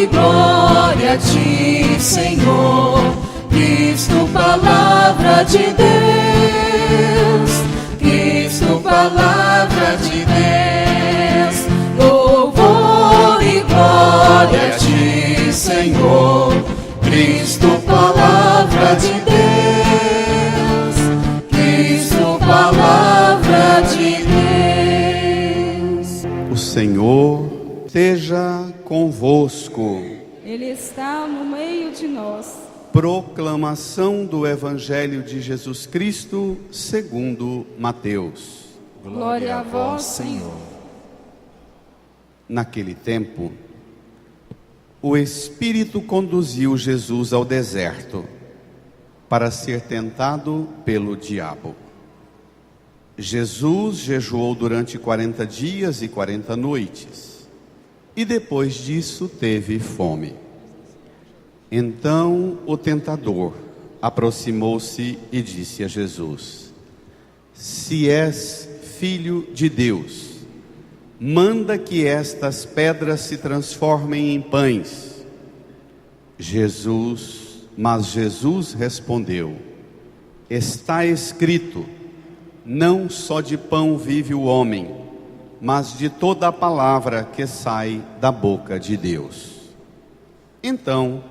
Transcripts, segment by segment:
e glória a ti, Senhor. Cristo, palavra de Deus. Cristo, palavra de Deus. Louvor e glória a ti, Senhor. Cristo, palavra de Deus. Cristo, palavra de Deus. O Senhor esteja convosco. Ele está no meio de nós. Proclamação do Evangelho de Jesus Cristo segundo Mateus. Glória a vós, Senhor. Naquele tempo, o Espírito conduziu Jesus ao deserto para ser tentado pelo diabo. Jesus jejuou durante 40 dias e 40 noites, e depois disso teve fome. Então o tentador aproximou-se e disse a Jesus: Se és filho de Deus, manda que estas pedras se transformem em pães. Mas Jesus respondeu: Está escrito, não só de pão vive o homem, mas de toda a palavra que sai da boca de Deus. Então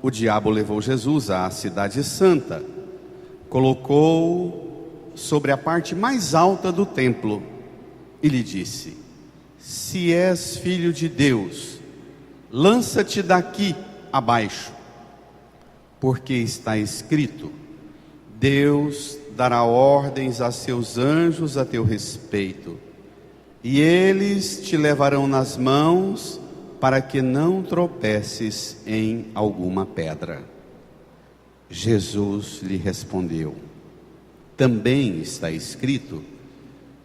o diabo levou Jesus à cidade santa, colocou sobre a parte mais alta do templo e lhe disse: Se és filho de Deus, lança-te daqui abaixo, porque está escrito: Deus dará ordens a seus anjos a teu respeito, e eles te levarão nas mãos para que não tropeces em alguma pedra. Jesus lhe respondeu: Também está escrito: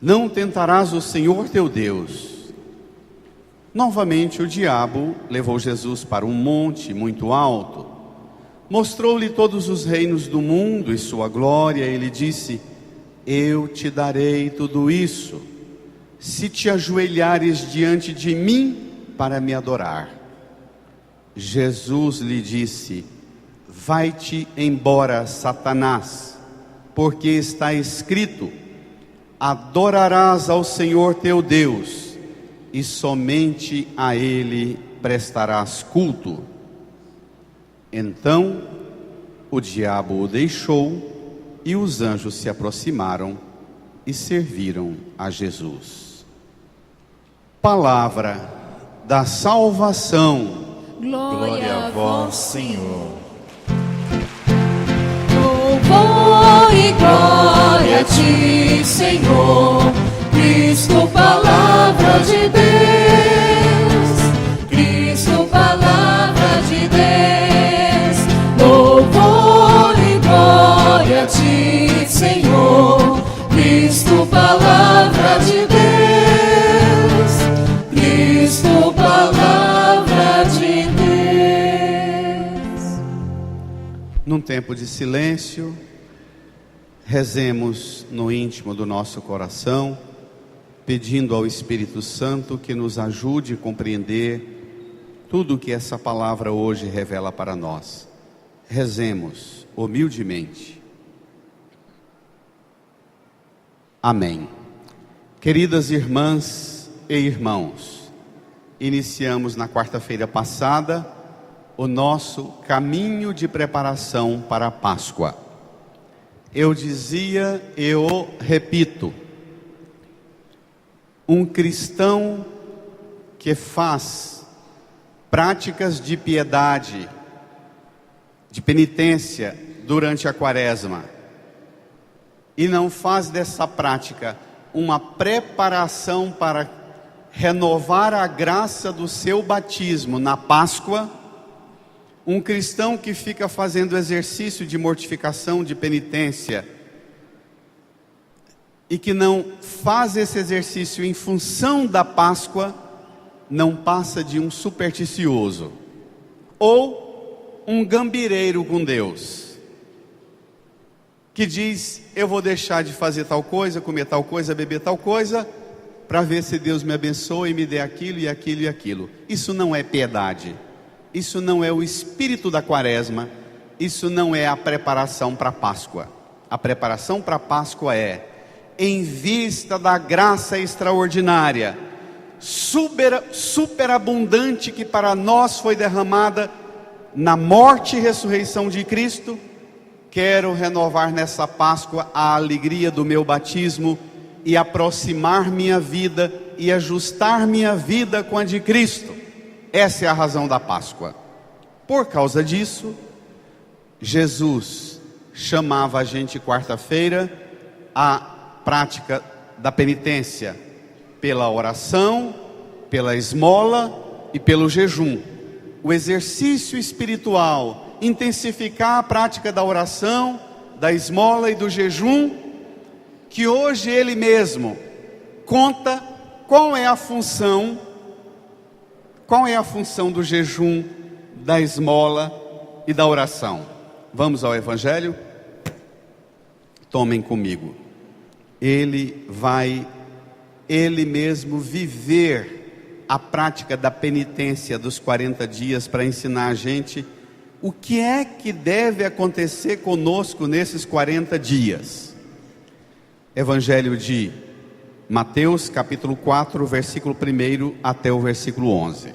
Não tentarás o Senhor teu Deus. Novamente o diabo levou Jesus para um monte muito alto, mostrou-lhe todos os reinos do mundo e sua glória, e lhe disse: Eu te darei tudo isso, se te ajoelhares diante de mim para me adorar. Jesus lhe disse: Vai-te embora, Satanás, porque está escrito: Adorarás ao Senhor teu Deus, e somente a Ele prestarás culto. Então o diabo o deixou, e os anjos se aproximaram e serviram a Jesus. Palavra da salvação. Glória a vós, Senhor. Louvor e glória a ti, Senhor. Cristo, palavra de Deus. Cristo, palavra de Deus. Louvor e glória a ti, Senhor. Cristo, palavra de Deus. Cristo, palavra de Deus. Num tempo de silêncio, rezemos no íntimo do nosso coração, pedindo ao Espírito Santo que nos ajude a compreender tudo o que essa palavra hoje revela para nós. Rezemos humildemente. Amém. Queridas irmãs e irmãos, iniciamos na quarta-feira passada o nosso caminho de preparação para a Páscoa. Eu dizia, eu repito, um cristão que faz práticas de piedade, de penitência durante a quaresma, e não faz dessa prática uma preparação para renovar a graça do seu batismo na Páscoa, um cristão que fica fazendo exercício de mortificação, de penitência, e que não faz esse exercício em função da Páscoa, não passa de um supersticioso, ou um gambireiro com Deus, que diz, eu vou deixar de fazer tal coisa, comer tal coisa, beber tal coisa, para ver se Deus me abençoa e me dê aquilo e aquilo e aquilo. Isso não é piedade. isso não é o espírito da Quaresma, isso não é a preparação para a Páscoa. A preparação para a Páscoa é, em vista da graça extraordinária, superabundante que para nós foi derramada na morte e ressurreição de Cristo, quero renovar nessa Páscoa a alegria do meu batismo e aproximar minha vida e ajustar minha vida com a de Cristo. Essa é a razão da Páscoa. Por causa disso, Jesus chamava a gente quarta-feira a prática da penitência pela oração, pela esmola e pelo jejum. O exercício espiritual, intensificar a prática da oração, da esmola e do jejum, que hoje ele mesmo conta qual é a função do jejum, da esmola e da oração. Vamos ao Evangelho? Tomem comigo. Ele mesmo viver a prática da penitência dos 40 dias para ensinar a gente o que é que deve acontecer conosco nesses 40 dias. Evangelho de Mateus, capítulo 4, versículo 1 até o versículo 11.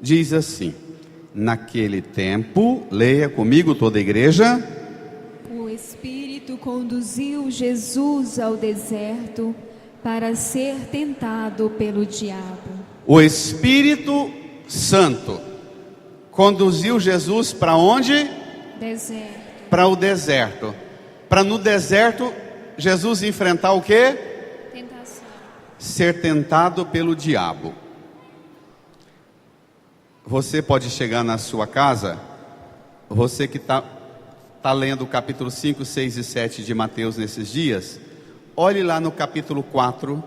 Diz assim: naquele tempo, leia comigo toda a igreja. O Espírito conduziu Jesus ao deserto para ser tentado pelo diabo. O Espírito Santo conduziu Jesus para onde? Deserto. Para o deserto. Para no deserto Jesus enfrentar o quê? Tentação. Ser tentado pelo diabo. Você pode chegar na sua casa, você que está lendo o capítulo 5, 6 e 7 de Mateus nesses dias, olhe lá no capítulo 4,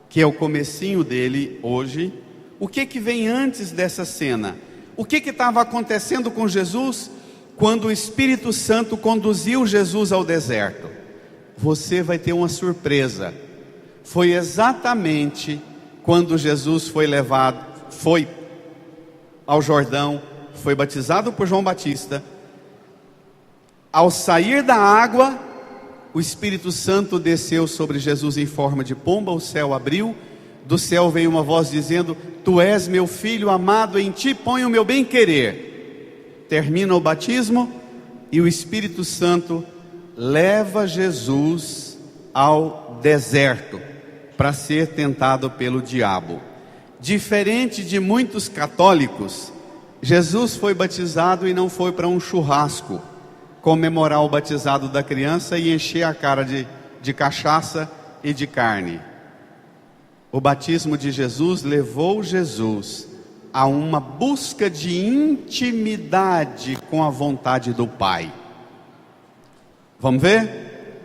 que é o comecinho dele hoje. O que vem antes dessa cena? O que estava acontecendo com Jesus quando o Espírito Santo conduziu Jesus ao deserto? Você vai ter uma surpresa. Foi exatamente quando Jesus foi ao Jordão, foi batizado por João Batista. Ao sair da água, o Espírito Santo desceu sobre Jesus em forma de pomba, o céu abriu, do céu veio uma voz dizendo: tu és meu filho amado, em ti ponho o meu bem-querer. Termina o batismo e o Espírito Santo leva Jesus ao deserto para ser tentado pelo diabo. Diferente de muitos católicos, Jesus foi batizado e não foi para um churrasco comemorar o batizado da criança e encher a cara de cachaça e de carne. O batismo de Jesus levou Jesus a uma busca de intimidade com a vontade do Pai. Vamos ver?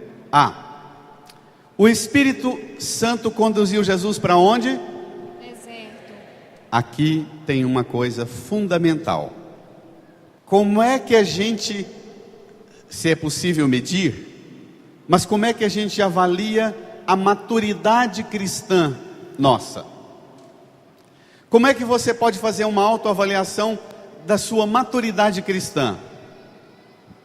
O Espírito Santo conduziu Jesus para onde? Aqui tem uma coisa fundamental. Como é que a gente, se é possível medir, mas como é que a gente avalia a maturidade cristã nossa? Como é que você pode fazer uma autoavaliação da sua maturidade cristã?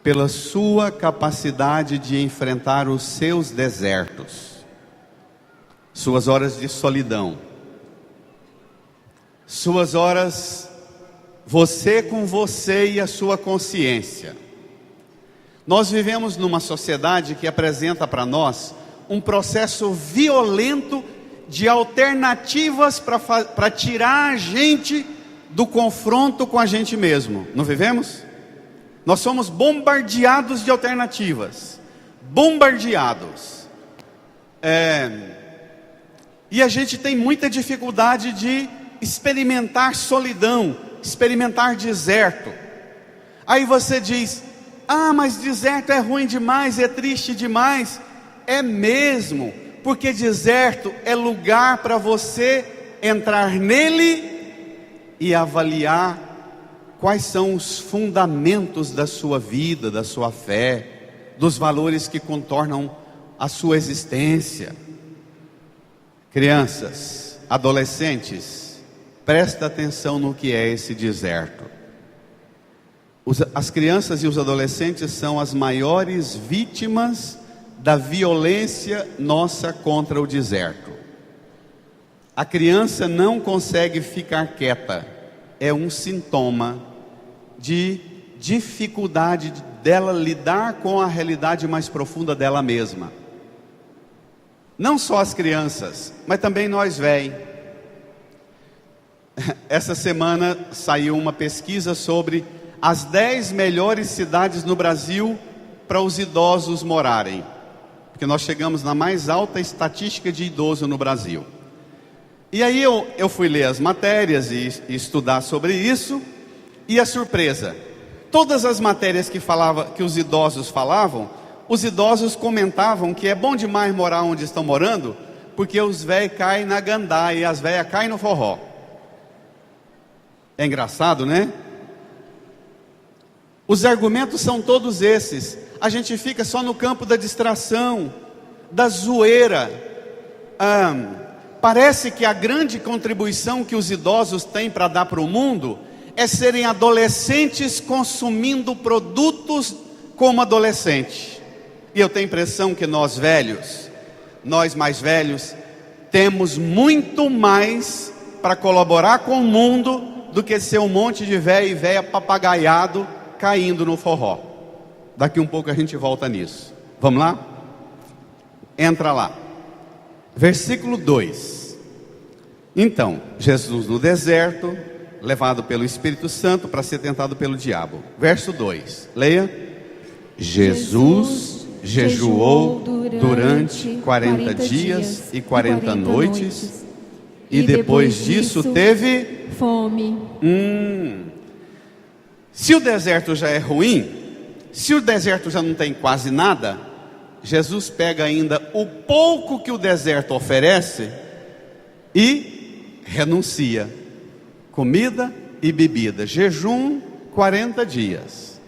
Pela sua capacidade de enfrentar os seus desertos, suas horas de solidão, suas horas você com você e a sua consciência. Nós vivemos numa sociedade que apresenta para nós um processo violento de alternativas para tirar a gente do confronto com a gente mesmo. Não vivemos? Nós somos bombardeados de alternativas. Bombardeados. E a gente tem muita dificuldade de experimentar solidão, experimentar deserto. Aí você diz: mas deserto é ruim demais, é triste demais. É mesmo, porque deserto é lugar para você entrar nele e avaliar quais são os fundamentos da sua vida, da sua fé, dos valores que contornam a sua existência. Crianças, adolescentes, Presta atenção no que é esse deserto. As crianças e os adolescentes são as maiores vítimas da violência nossa contra o deserto. A criança não consegue ficar quieta. É um sintoma de dificuldade dela lidar com a realidade mais profunda dela mesma. Não só as crianças, mas também nós velhos. Essa semana saiu uma pesquisa sobre as 10 melhores cidades no Brasil para os idosos morarem. Porque nós chegamos na mais alta estatística de idoso no Brasil. E aí eu fui ler as matérias e estudar sobre isso. E a surpresa, todas as matérias que os idosos falavam, os idosos comentavam que é bom demais morar onde estão morando, porque os velhos caem na gandaia e as velhas caem no forró. É engraçado, né? Os argumentos são todos esses. A gente fica só no campo da distração, da zoeira. Parece que a grande contribuição que os idosos têm para dar para o mundo é serem adolescentes consumindo produtos como adolescente. E eu tenho a impressão que nós mais velhos, temos muito mais para colaborar com o mundo do que ser um monte de velho e velha papagaiado caindo no forró. Daqui um pouco a gente volta nisso. Vamos lá? Entra lá. Versículo 2. Então, Jesus no deserto, levado pelo Espírito Santo para ser tentado pelo diabo. Verso 2. Leia. Jesus jejuou durante 40 dias e 40 noites. E depois disso teve fome. Se o deserto já é ruim, se o deserto já não tem quase nada, Jesus pega ainda o pouco que o deserto oferece e renuncia. Comida e bebida, jejum 40 dias.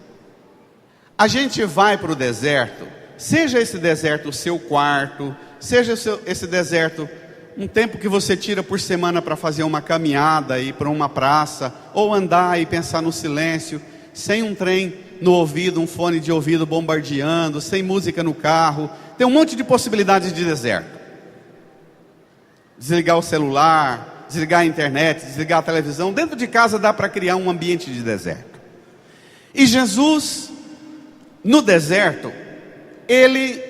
A gente vai para o deserto, seja esse deserto o seu quarto, seja esse deserto um tempo que você tira por semana para fazer uma caminhada, ir para uma praça, ou andar e pensar no silêncio, sem um trem no ouvido, um fone de ouvido bombardeando, sem música no carro. Tem um monte de possibilidades de deserto. Desligar o celular, desligar a internet, desligar a televisão. Dentro de casa dá para criar um ambiente de deserto. E Jesus, no deserto, ele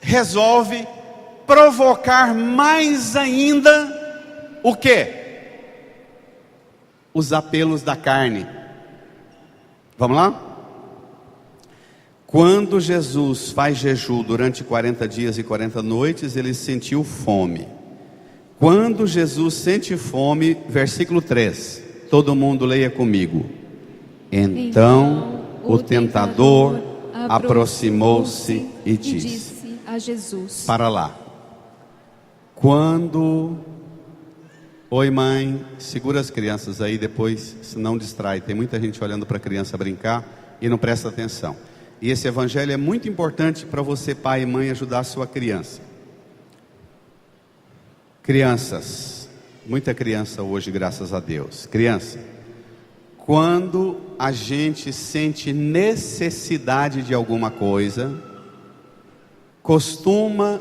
resolve provocar mais ainda o quê? Os apelos da carne. Vamos lá? Quando Jesus faz jejum durante 40 dias e 40 noites, ele sentiu fome. Quando Jesus sente fome, versículo 3, todo mundo leia comigo. Então o tentador aproximou-se e disse a Jesus: para lá. Quando... Oi mãe, segura as crianças aí depois, senão distrai. Tem muita gente olhando para a criança brincar e não presta atenção. E esse evangelho é muito importante para você, pai e mãe, ajudar a sua criança. Crianças, muita criança hoje, graças a Deus. Criança, quando a gente sente necessidade de alguma coisa, costuma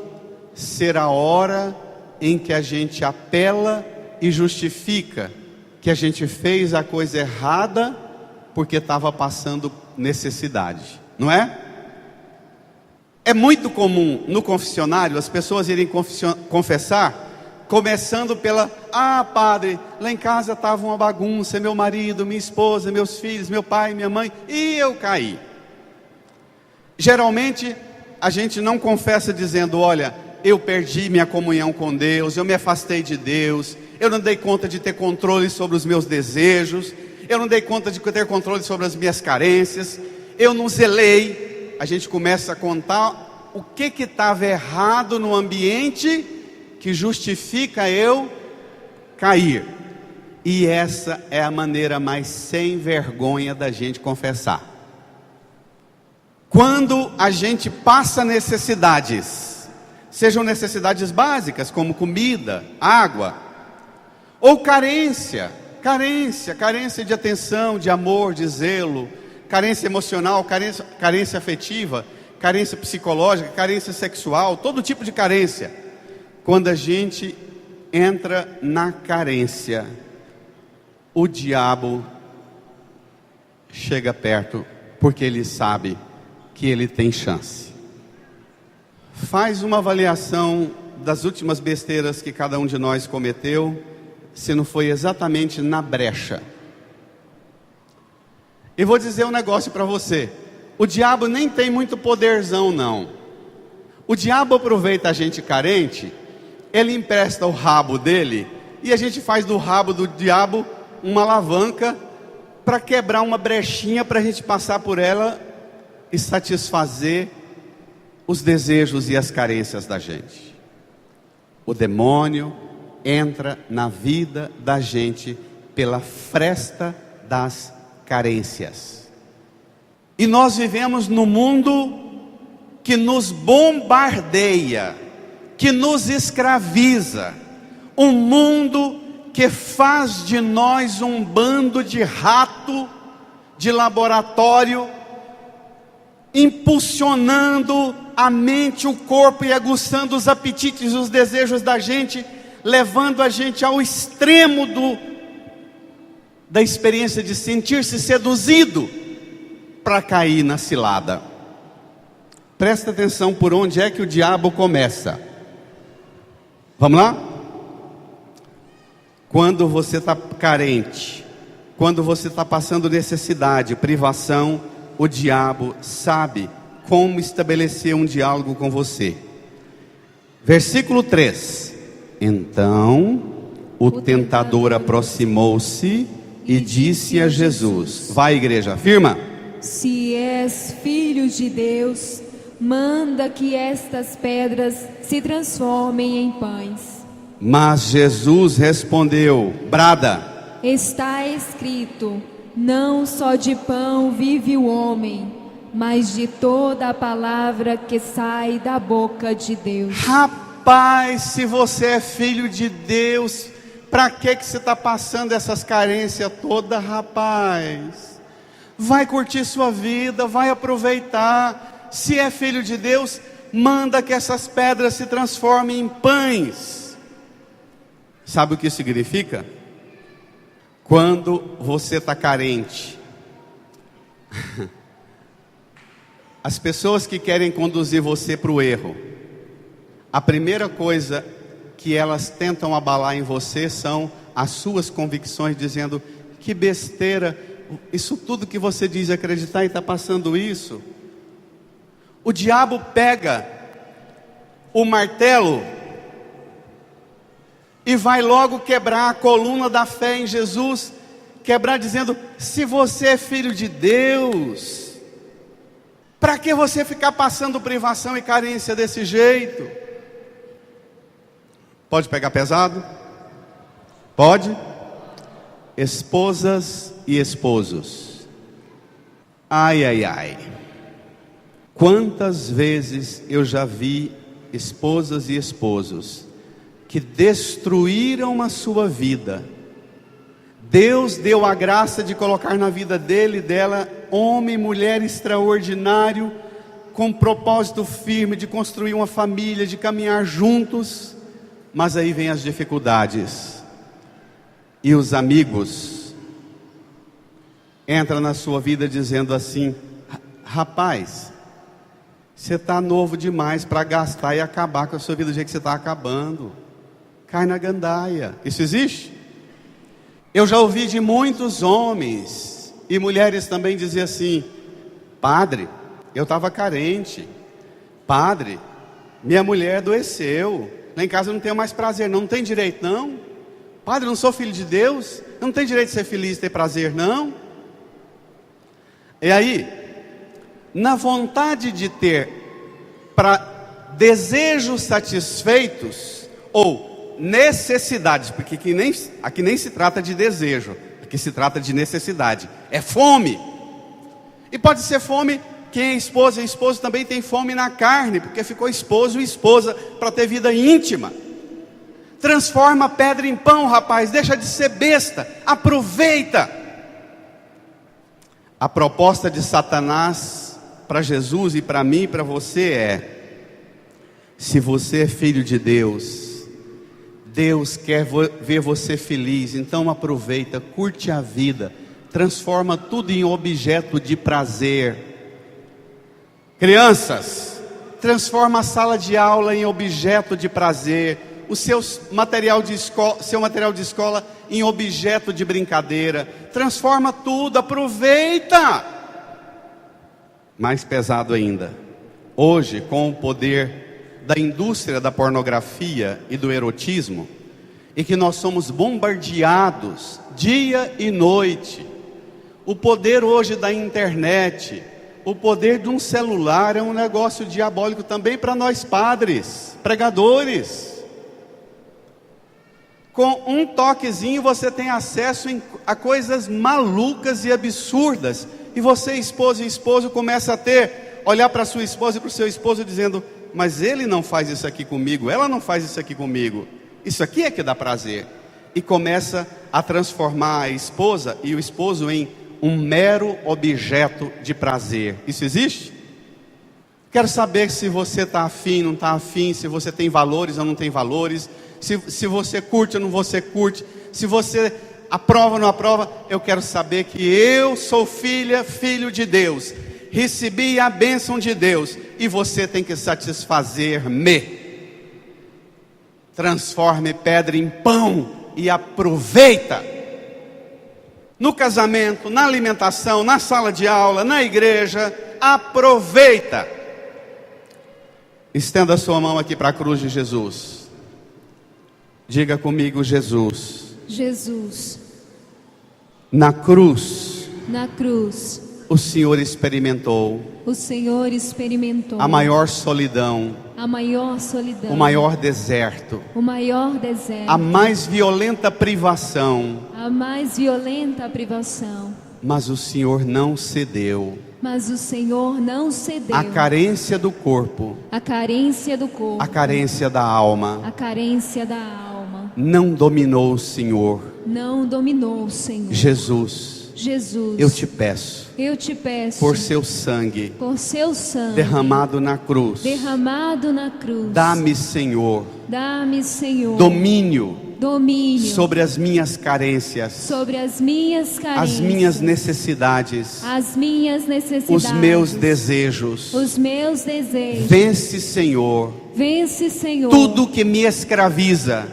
ser a hora em que a gente apela e justifica que a gente fez a coisa errada porque estava passando necessidade, não é? É muito comum no confessionário as pessoas irem confessar, começando pela: padre, lá em casa estava uma bagunça, meu marido, minha esposa, meus filhos, meu pai, minha mãe, e eu caí. Geralmente a gente não confessa dizendo: olha, eu perdi minha comunhão com Deus, eu me afastei de Deus, eu não dei conta de ter controle sobre os meus desejos, eu não dei conta de ter controle sobre as minhas carências, eu não zelei. A gente começa a contar o que estava errado no ambiente que justifica eu cair. E essa é a maneira mais sem vergonha da gente confessar. Quando a gente passa necessidades, sejam necessidades básicas como comida, água, Ou carência de atenção, de amor, de zelo, carência emocional, carência afetiva, carência psicológica, carência sexual, todo tipo de carência. Quando a gente entra na carência, o diabo chega perto, porque ele sabe que ele tem chance. Faz uma avaliação das últimas besteiras que cada um de nós cometeu, se não foi exatamente na brecha. E vou dizer um negócio para você: o diabo nem tem muito poderzão não. O diabo aproveita a gente carente, ele empresta o rabo dele, e a gente faz do rabo do diabo uma alavanca para quebrar uma brechinha, para a gente passar por ela e satisfazer os desejos e as carências da gente. O demônio entra na vida da gente pela fresta das carências. E nós vivemos num mundo que nos bombardeia, que nos escraviza, um mundo que faz de nós um bando de rato de laboratório, impulsionando a mente, o corpo e aguçando os apetites e os desejos da gente, levando a gente ao extremo da experiência de sentir-se seduzido para cair na cilada. Presta atenção por onde é que o diabo começa. Vamos lá? Quando você está carente, quando você está passando necessidade, privação, o diabo sabe como estabelecer um diálogo com você. Versículo 3. Então o tentador aproximou-se e disse a Jesus: vai, igreja, afirma. Se és filho de Deus, manda que estas pedras se transformem em pães. Mas Jesus respondeu, brada: Está escrito: não só de pão vive o homem, mas de toda a palavra que sai da boca de Deus. Rapaz, se você é filho de Deus, para que você está passando essas carências todas, rapaz? Vai curtir sua vida, vai aproveitar. Se é filho de Deus, manda que essas pedras se transformem em pães. Sabe o que significa? Quando você está carente, as pessoas que querem conduzir você para o erro, a primeira coisa que elas tentam abalar em você são as suas convicções, dizendo: que besteira, isso tudo que você diz acreditar e está passando isso. O diabo pega o martelo e vai logo quebrar a coluna da fé em Jesus, quebrar dizendo: se você é filho de Deus, para que você ficar passando privação e carência desse jeito? Pode pegar pesado? Pode? Esposas e esposos. Ai, ai, ai. Quantas vezes eu já vi esposas e esposos que destruíram a sua vida. Deus deu a graça de colocar na vida dele e dela homem e mulher extraordinário, com propósito firme de construir uma família, de caminhar juntos. Mas aí vem as dificuldades, e os amigos entram na sua vida dizendo assim: rapaz, você está novo demais para gastar e acabar com a sua vida do jeito que você está acabando. Cai na gandaia. Isso existe? Eu já ouvi de muitos homens e mulheres também dizer assim: padre, eu estava carente. Padre, minha mulher adoeceu. Lá em casa eu não tenho mais prazer, não tem direito não. Padre, eu não sou filho de Deus, eu não tenho direito de ser feliz e ter prazer não. E aí, na vontade de ter desejos satisfeitos, ou necessidades, porque aqui nem se trata de desejo, aqui se trata de necessidade, é fome. E pode ser fome. Quem é esposa e esposo também tem fome na carne, porque ficou esposo e esposa para ter vida íntima. Transforma a pedra em pão, rapaz, deixa de ser besta, aproveita. A proposta de Satanás para Jesus e para mim e para você é: se você é filho de Deus, Deus quer ver você feliz, então aproveita, curte a vida, transforma tudo em objeto de prazer. Crianças, transforma a sala de aula em objeto de prazer, o seu material de escola em objeto de brincadeira, transforma tudo, aproveita. Mais pesado ainda, hoje, com o poder da indústria da pornografia e do erotismo, e que nós somos bombardeados dia e noite, o poder hoje da internet, o poder de um celular é um negócio diabólico também para nós padres, pregadores. Com um toquezinho você tem acesso a coisas malucas e absurdas, e você, esposa e esposo, começa a olhar para sua esposa e para o seu esposo dizendo: mas ele não faz isso aqui comigo, ela não faz isso aqui comigo, isso aqui é que dá prazer. E começa a transformar a esposa e o esposo em um mero objeto de prazer. Isso existe? Quero saber se você está afim, não está afim, se você tem valores ou não tem valores, se você curte ou não você curte, se você aprova ou não aprova. Eu quero saber que eu sou filho de Deus, recebi a bênção de Deus, e você tem que satisfazer-me. Transforme pedra em pão e aproveita. No casamento, na alimentação, na sala de aula, na igreja, aproveita. Estenda a sua mão aqui para a cruz de Jesus. Diga comigo: Jesus. Jesus. Na cruz, o Senhor experimentou a maior solidão, o maior deserto, a mais violenta privação. Mas o Senhor não cedeu. A carência do corpo, a carência da alma, não dominou o Senhor. Jesus, eu te peço, por seu sangue derramado na cruz, dá-me, Senhor, domínio sobre as minhas carências, as minhas necessidades, os meus desejos. Vence, Senhor, tudo que me escraviza,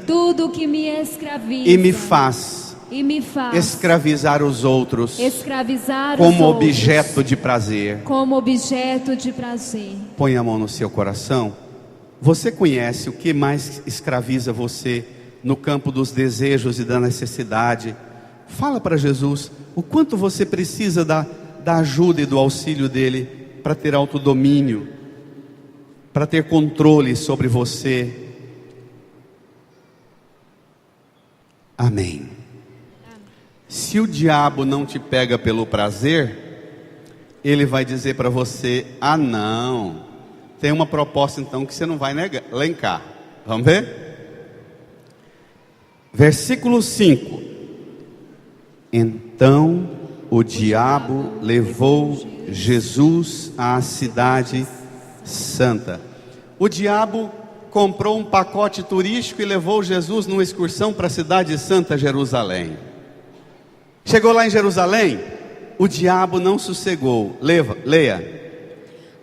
e me faz escravizar os outros como objeto de prazer. Põe a mão no seu coração. Você conhece o que mais escraviza você no campo dos desejos e da necessidade? Fala para Jesus o quanto você precisa da ajuda e do auxílio dele para ter autodomínio, para ter controle sobre você. Amém. Se o diabo não te pega pelo prazer, ele vai dizer para você: ah, não, tem uma proposta então que você não vai elencar. Vamos ver? Versículo 5. Então o diabo levou Jesus à cidade santa. O diabo comprou um pacote turístico e levou Jesus numa excursão para a cidade santa, Jerusalém. Chegou lá em Jerusalém, o diabo não sossegou. Leia.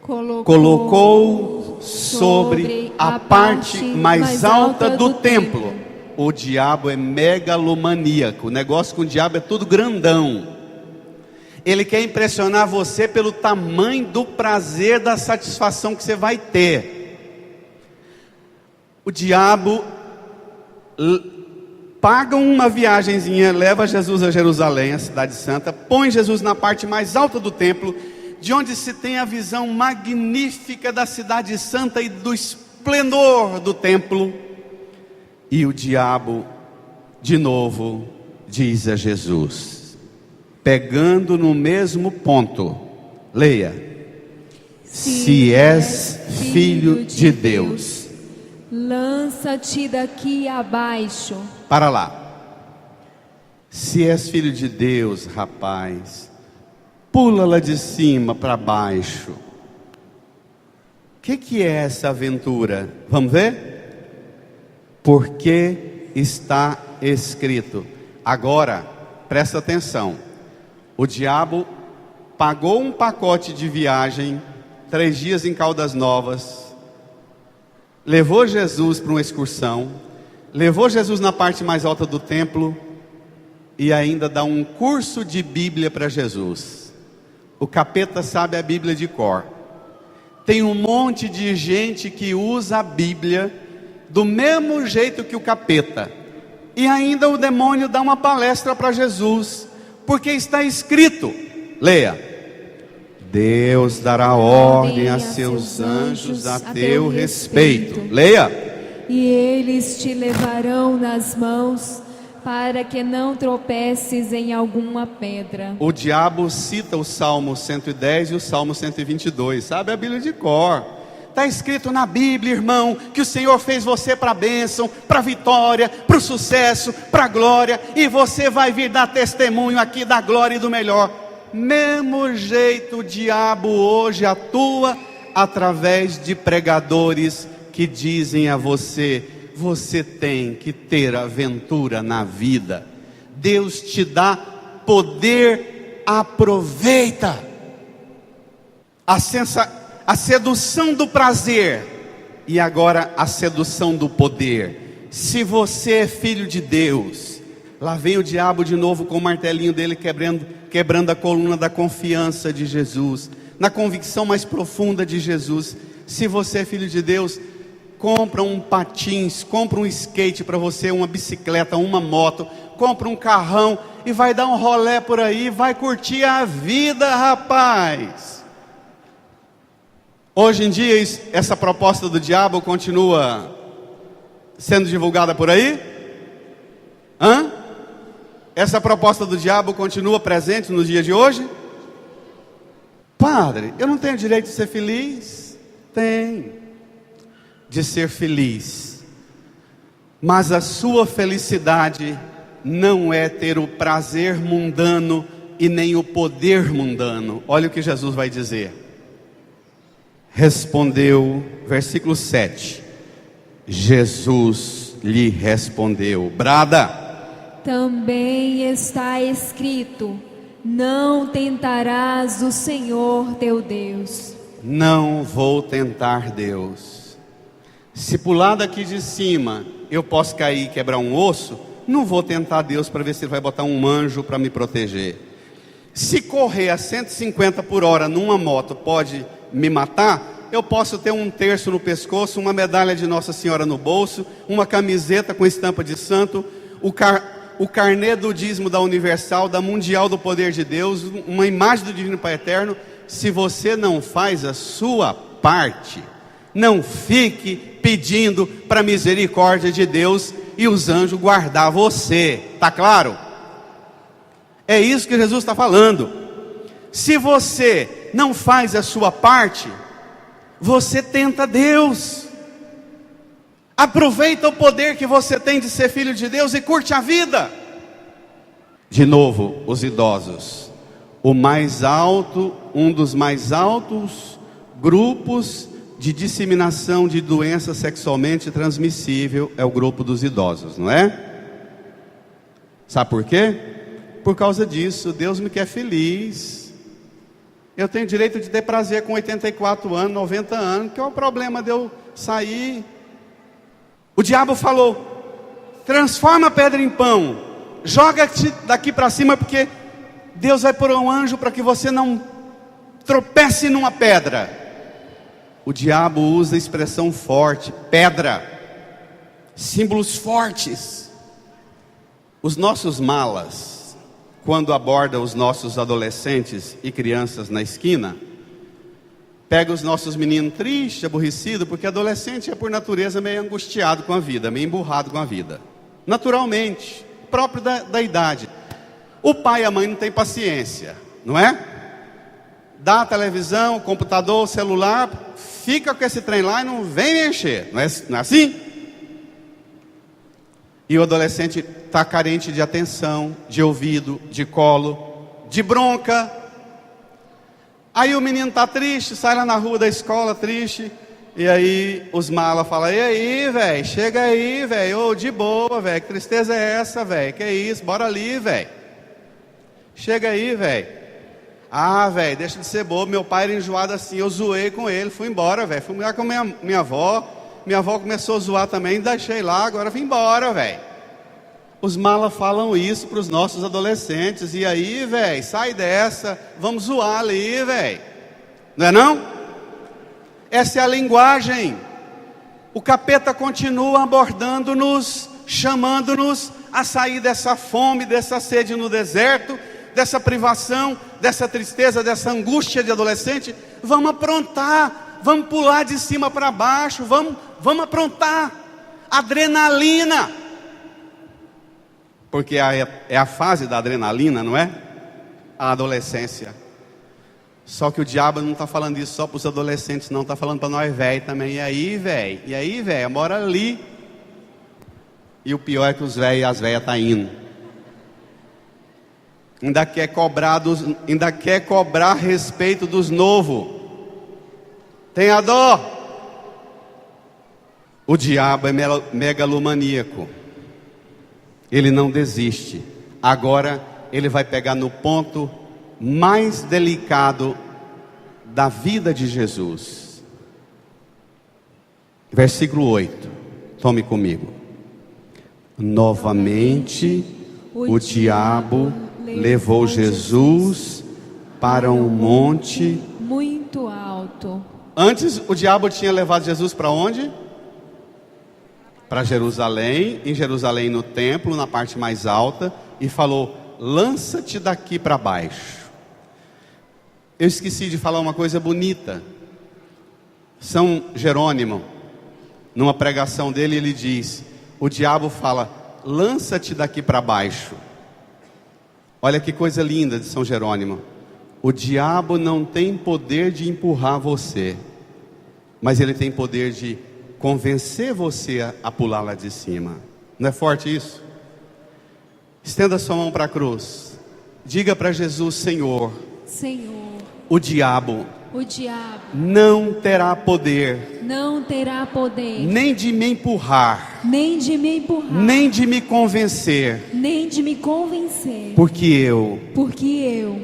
Colocou sobre a parte mais alta do templo. O diabo é megalomaníaco. O negócio com o diabo é tudo grandão. Ele quer impressionar você pelo tamanho do prazer, da satisfação que você vai ter. O diabo paga uma viagenzinha, leva Jesus a Jerusalém, a cidade santa, põe Jesus na parte mais alta do templo, de onde se tem a visão magnífica da cidade santa e do esplendor do templo. E o diabo, de novo, diz a Jesus, pegando no mesmo ponto, leia: se és filho de Deus, lança-te daqui abaixo. Para lá. Se és filho de Deus, rapaz, pula lá de cima para baixo. O que é essa aventura? Vamos ver? Porque está escrito. Agora, presta atenção. O diabo pagou um pacote de viagem, 3 dias em Caldas Novas, levou Jesus para uma excursão, levou Jesus na parte mais alta do templo e ainda dá um curso de Bíblia para Jesus. O capeta sabe a Bíblia de cor. Tem um monte de gente que usa a Bíblia do mesmo jeito que o capeta. E ainda o demônio dá uma palestra para Jesus, porque está escrito, leia: Deus dará ordem a seus anjos a teu respeito. Leia. E eles te levarão nas mãos, para que não tropeces em alguma pedra. O diabo cita o Salmo 110 e o Salmo 122, sabe a Bíblia de cor. Está escrito na Bíblia, irmão, que o Senhor fez você para a bênção, para a vitória, para o sucesso, para a glória, e você vai vir dar testemunho aqui da glória e do melhor. Mesmo jeito o diabo hoje atua através de pregadores que dizem a você: você tem que ter aventura na vida, Deus te dá poder, aproveita. A sedução do prazer e agora a sedução do poder. Se você é filho de Deus, lá vem o diabo de novo com o martelinho dele quebrando a coluna da confiança de Jesus, na convicção mais profunda de Jesus. Se você é filho de Deus, compra um patins, compra um skate para você, uma bicicleta, uma moto, compra um carrão e vai dar um rolé por aí, vai curtir a vida, rapaz. Hoje em dia essa proposta do diabo continua sendo divulgada por aí? Essa proposta do diabo continua presente nos dias de hoje? Padre, eu não tenho direito de ser feliz? Tem. De ser feliz, mas a sua felicidade não é ter o prazer mundano e nem o poder mundano. Olha o que Jesus vai dizer. Respondeu, versículo 7, Jesus lhe respondeu, brada: também está escrito: não tentarás o Senhor teu Deus. Não vou tentar Deus. Se pular daqui de cima eu posso cair e quebrar um osso, não vou tentar Deus para ver se Ele vai botar um anjo para me proteger. Se correr a 150 por hora numa moto pode me matar, eu posso ter um terço no pescoço, uma medalha de Nossa Senhora no bolso, uma camiseta com estampa de santo, o carnê do dízimo da Universal, da Mundial do Poder de Deus, uma imagem do Divino Pai Eterno. Se você não faz a sua parte, não fique pedindo para a misericórdia de Deus e os anjos guardar você, está claro? É isso que Jesus está falando. Se você não faz a sua parte, você tenta Deus. Aproveita o poder que você tem de ser filho de Deus e curte a vida. De novo, os idosos. Um dos mais altos grupos de disseminação de doença sexualmente transmissível é o grupo dos idosos, não é? Sabe por quê? Por causa disso, Deus me quer feliz. Eu tenho direito de ter prazer com 84 anos, 90 anos. Que é o problema de eu sair? O diabo falou: transforma a pedra em pão, joga-te daqui para cima, porque Deus vai pôr um anjo para que você não tropece numa pedra. O diabo usa a expressão forte, pedra, símbolos fortes. Os nossos malas, quando abordam os nossos adolescentes e crianças na esquina, pega os nossos meninos tristes, aborrecidos, porque adolescente é por natureza meio angustiado com a vida, meio emburrado com a vida, naturalmente, próprio da idade. O pai e a mãe não têm paciência, não é? dá a televisão, o computador, o celular, fica com esse trem lá e não vem me encher. Não é assim? E o adolescente está carente de atenção, de ouvido, de colo, de bronca. Aí o menino está triste, sai lá na rua da escola triste. E aí os malas falam: e aí, velho, chega aí, velho, de boa, velho, que tristeza é essa, velho, que isso, bora ali, velho. Chega aí, velho. Ah, velho, deixa de ser bobo, meu pai era enjoado assim, eu zoei com ele, fui embora, velho. Fui morar com minha avó começou a zoar também, deixei lá, agora vim embora, velho. Os malas falam isso para os nossos adolescentes. E aí, velho, sai dessa, vamos zoar ali, velho. Não é não? Essa é a linguagem. O capeta continua abordando-nos, chamando-nos a sair dessa fome, dessa sede no deserto, dessa privação, dessa tristeza, dessa angústia de adolescente. Vamos aprontar, vamos pular de cima para baixo, vamos aprontar. Adrenalina. Porque é a fase da adrenalina, não é? A adolescência. Só que o diabo não está falando isso só para os adolescentes, não, está falando para nós velhos também. E aí, velho, bora ali. E o pior é que os velhos e as velhas estão indo. Ainda quer cobrar respeito dos novos. Tenha dó. O diabo é megalomaníaco. Ele não desiste. Agora ele vai pegar no ponto mais delicado da vida de Jesus. Versículo 8. Tome comigo. Novamente o diabo levou Jesus para um monte muito alto. Antes o diabo tinha levado Jesus para onde? Para Jerusalém, em Jerusalém no templo, na parte mais alta, e falou: lança-te daqui para baixo. Eu esqueci de falar uma coisa bonita. São Jerônimo, numa pregação dele, ele diz: o diabo fala, lança-te daqui para baixo. Olha que coisa linda de São Jerônimo. O diabo não tem poder de empurrar você, mas ele tem poder de convencer você a pular lá de cima. Não é forte isso? Estenda sua mão para a cruz. Diga para Jesus: Senhor, o diabo não terá poder nem de me empurrar, nem de me convencer, porque eu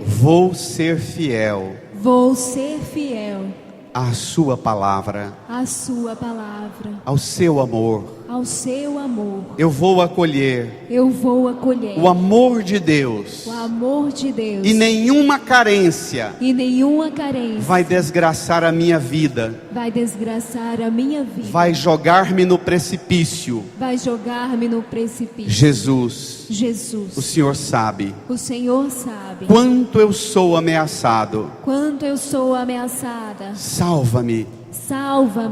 vou ser fiel à sua palavra, ao seu amor. Eu vou acolher o amor de Deus, e nenhuma carência vai desgraçar a minha vida, vai jogar-me no precipício. Jesus, o Senhor sabe quanto eu sou ameaçado. Salva-me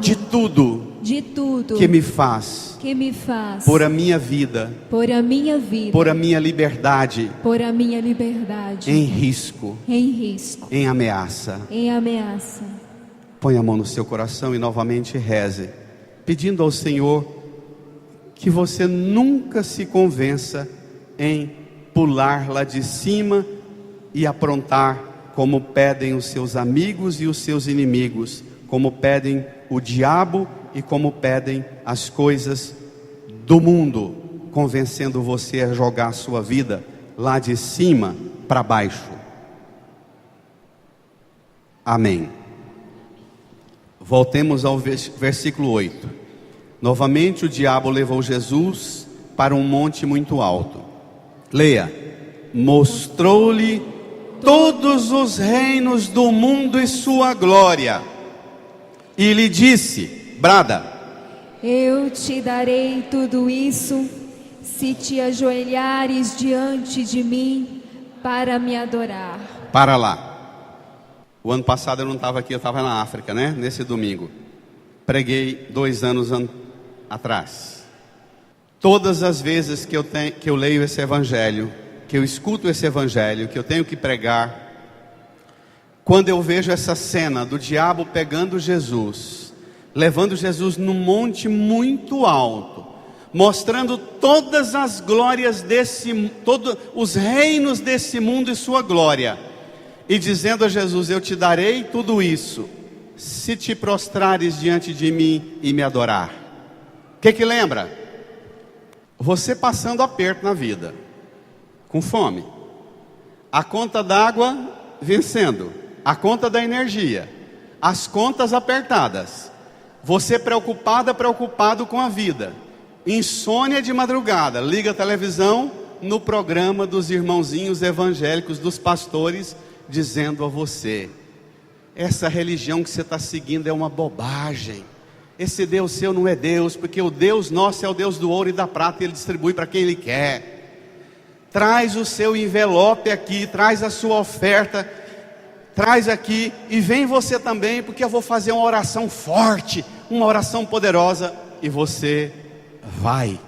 de tudo que me faz por a minha vida, por a minha liberdade em risco, em ameaça. Põe a mão no seu coração e novamente reze, pedindo ao Senhor que você nunca se convença em pular lá de cima e aprontar como pedem os seus amigos e os seus inimigos, como pedem o diabo e como pedem as coisas do mundo, convencendo você a jogar a sua vida lá de cima para baixo. Amém. Voltemos ao versículo 8. Novamente o diabo levou Jesus para um monte muito alto. Leia. Mostrou-lhe todos os reinos do mundo e sua glória, e lhe disse, brada: eu te darei tudo isso, se te ajoelhares diante de mim para me adorar. Para lá. O ano passado eu não estava aqui, eu estava na África, né? Nesse domingo. Preguei 2 anos atrás. Todas as vezes que eu leio esse evangelho, que eu escuto esse evangelho, que eu tenho que pregar, quando eu vejo essa cena do diabo pegando Jesus, levando Jesus num monte muito alto, mostrando todas as glórias todos os reinos desse mundo e sua glória, e dizendo a Jesus: eu te darei tudo isso, se te prostrares diante de mim e me adorar. O que lembra? Você passando aperto na vida, com fome, a conta d'água vencendo, a conta da energia, as contas apertadas, você preocupado com a vida, insônia de madrugada, liga a televisão no programa dos irmãozinhos evangélicos, dos pastores, dizendo a você: essa religião que você está seguindo é uma bobagem, esse Deus seu não é Deus, porque o Deus nosso é o Deus do ouro e da prata, e Ele distribui para quem Ele quer. Traz o seu envelope aqui, traz a sua oferta, traz aqui, e vem você também, porque eu vou fazer uma oração forte, uma oração poderosa. E você vai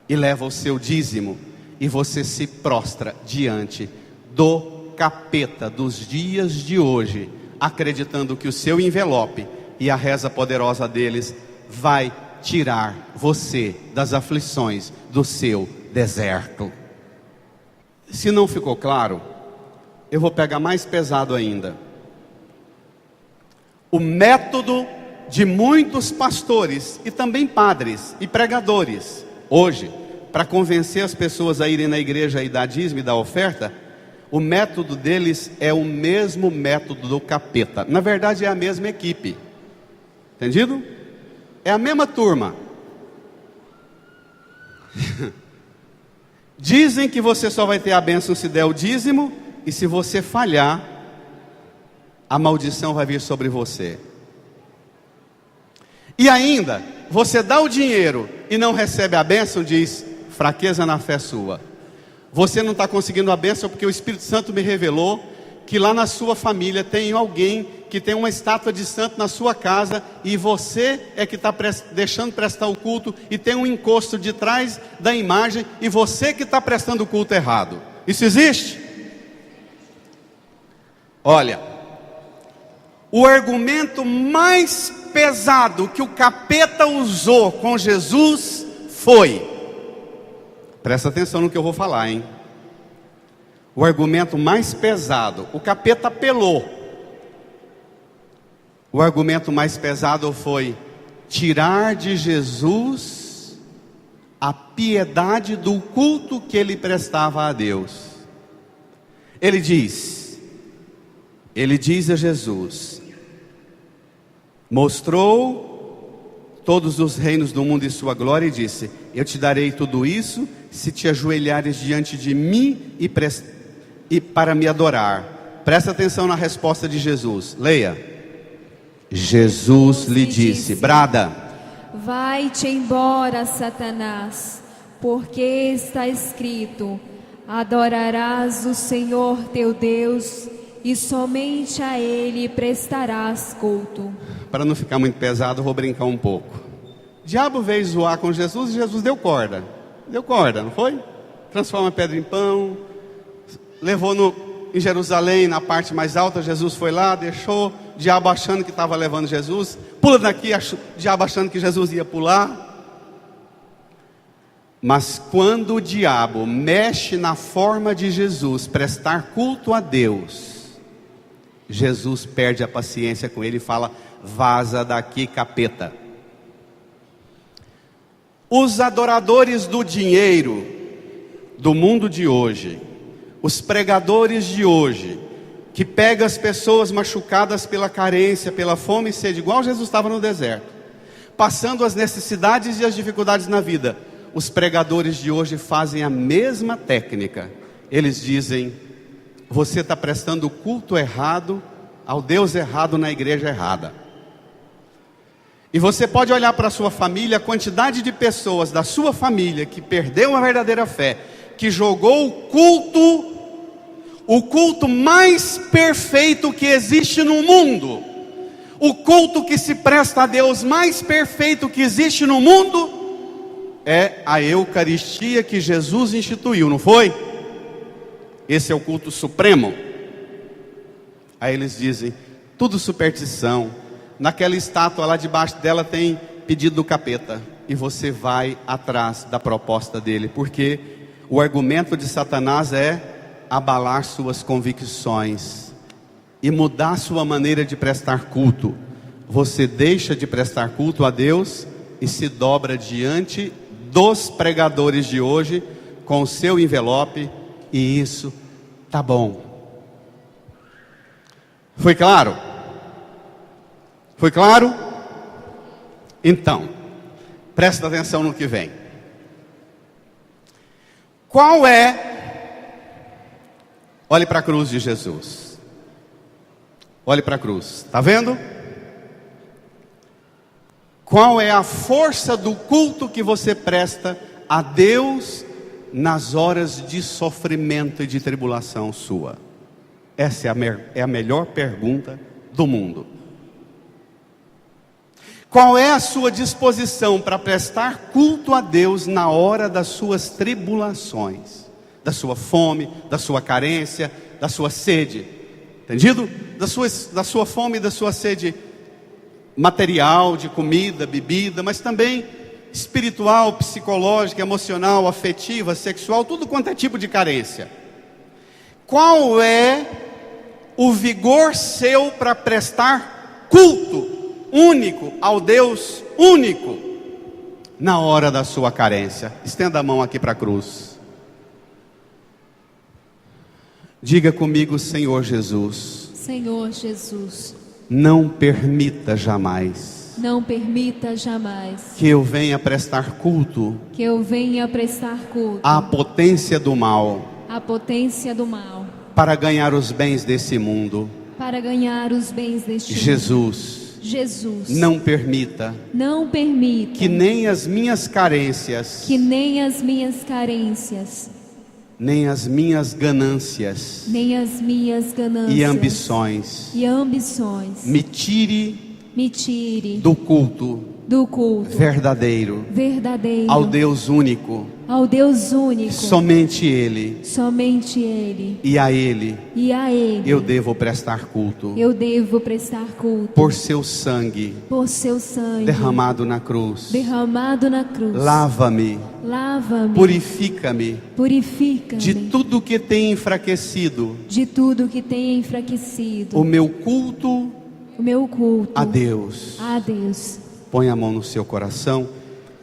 e leva o seu dízimo, e você se prostra diante do capeta dos dias de hoje, acreditando que o seu envelope e a reza poderosa deles vai tirar você das aflições do seu deserto. Se não ficou claro, eu vou pegar mais pesado ainda. O método de muitos pastores e também padres e pregadores hoje, para convencer as pessoas a irem na igreja e dar dízimo e dar oferta, o método deles é o mesmo método do capeta. Na verdade é a mesma equipe. Entendido? É a mesma turma. Dizem que você só vai ter a bênção se der o dízimo, e se você falhar, a maldição vai vir sobre você. E ainda, você dá o dinheiro e não recebe a bênção, diz: fraqueza na fé sua. Você não está conseguindo a bênção porque o Espírito Santo me revelou que lá na sua família tem alguém que tem uma estátua de santo na sua casa, e você é que está deixando prestar o culto, e tem um encosto de trás da imagem, e você que está prestando o culto errado. Isso existe? Olha, o argumento mais pesado que o capeta usou com Jesus foi, presta atenção no que eu vou falar, hein? O argumento mais pesado, o capeta apelou. O argumento mais pesado foi tirar de Jesus a piedade do culto que ele prestava a Deus. Ele diz a Jesus: mostrou todos os reinos do mundo e sua glória, e disse: eu te darei tudo isso se te ajoelhares diante de mim e para me adorar. Presta atenção na resposta de Jesus, leia. Jesus lhe disse, brada: vai-te embora, Satanás, porque está escrito: adorarás o Senhor teu Deus, e somente a Ele prestarás culto. Para não ficar muito pesado, eu vou brincar um pouco. O diabo veio zoar com Jesus, e Jesus deu corda, não foi? Transforma a pedra em pão, levou em Jerusalém, na parte mais alta. Jesus foi lá, deixou, o diabo achando que estava levando Jesus, pula daqui, o diabo achando que Jesus ia pular. Mas quando o diabo mexe na forma de Jesus, prestar culto a Deus, Jesus perde a paciência com ele e fala: vaza daqui, capeta. Os adoradores do dinheiro do mundo de hoje, os pregadores de hoje, que pegam as pessoas machucadas pela carência, pela fome e sede, igual Jesus estava no deserto, passando as necessidades e as dificuldades na vida. Os pregadores de hoje fazem a mesma técnica. Eles dizem: você está prestando o culto errado ao Deus errado na igreja errada. E você pode olhar para a sua família, a quantidade de pessoas da sua família que perdeu a verdadeira fé, que jogou o culto mais perfeito que existe no mundo, o culto que se presta a Deus mais perfeito que existe no mundo, é a Eucaristia que Jesus instituiu, não foi? Esse é o culto supremo. Aí eles dizem, tudo superstição. Naquela estátua lá debaixo dela tem pedido do capeta. E você vai atrás da proposta dele, porque o argumento de Satanás é abalar suas convicções e mudar sua maneira de prestar culto. Você deixa de prestar culto a Deus e se dobra diante dos pregadores de hoje com o seu envelope, e isso tá bom. Foi claro? Foi claro? Então, presta atenção no que vem. Qual é? Olhe para a cruz de Jesus. Olhe para a cruz. Está vendo? Qual é a força do culto que você presta a Deus nas horas de sofrimento e de tribulação sua? Essa é a melhor pergunta do mundo. Qual é a sua disposição para prestar culto a Deus na hora das suas tribulações? Da sua fome, da sua carência, da sua sede. Entendido? Da sua fome e da sua sede material, de comida, bebida, mas também espiritual, psicológica, emocional, afetiva, sexual, tudo quanto é tipo de carência. Qual é o vigor seu para prestar culto único ao Deus único na hora da sua carência? Estenda a mão aqui para a cruz. Diga comigo, Senhor Jesus. Senhor Jesus, Não permita jamais não permita jamais que eu venha prestar culto que eu venha prestar culto à potência do mal à potência do mal para ganhar os bens desse mundo. para ganhar os bens deste mundo. Jesus, não permita que nem as minhas carências, nem as minhas carências, nem as minhas ganâncias nem as minhas ganâncias e ambições me tire do culto verdadeiro ao Deus único, somente Ele, e a Ele eu devo prestar culto, por seu sangue derramado na cruz. Lava-me, purifica-me de tudo que tem enfraquecido o meu culto a Deus. Põe a mão no seu coração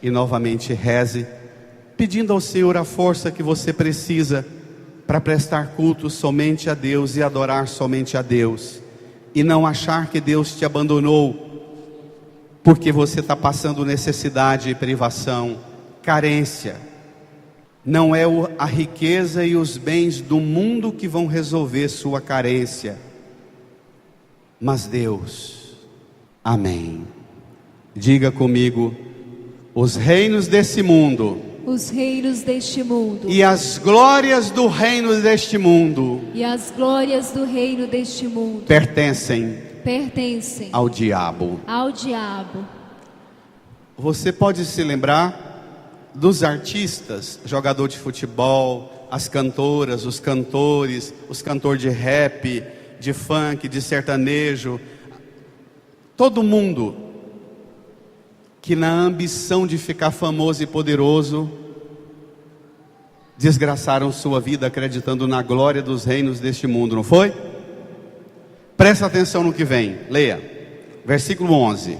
e novamente reze, pedindo ao Senhor a força que você precisa para prestar culto somente a Deus e adorar somente a Deus, e não achar que Deus te abandonou porque você está passando necessidade e privação, carência. Não é a riqueza e os bens do mundo que vão resolver sua carência, mas Deus. Amém. Diga comigo: os reinos desse mundo e as glórias do reino deste mundo pertencem ao diabo. Você pode se lembrar dos artistas, jogador de futebol, as cantoras, os cantores, os cantores de rap, de funk, de sertanejo, todo mundo que na ambição de ficar famoso e poderoso desgraçaram sua vida acreditando na glória dos reinos deste mundo, não foi? Presta atenção no que vem, leia, versículo 11.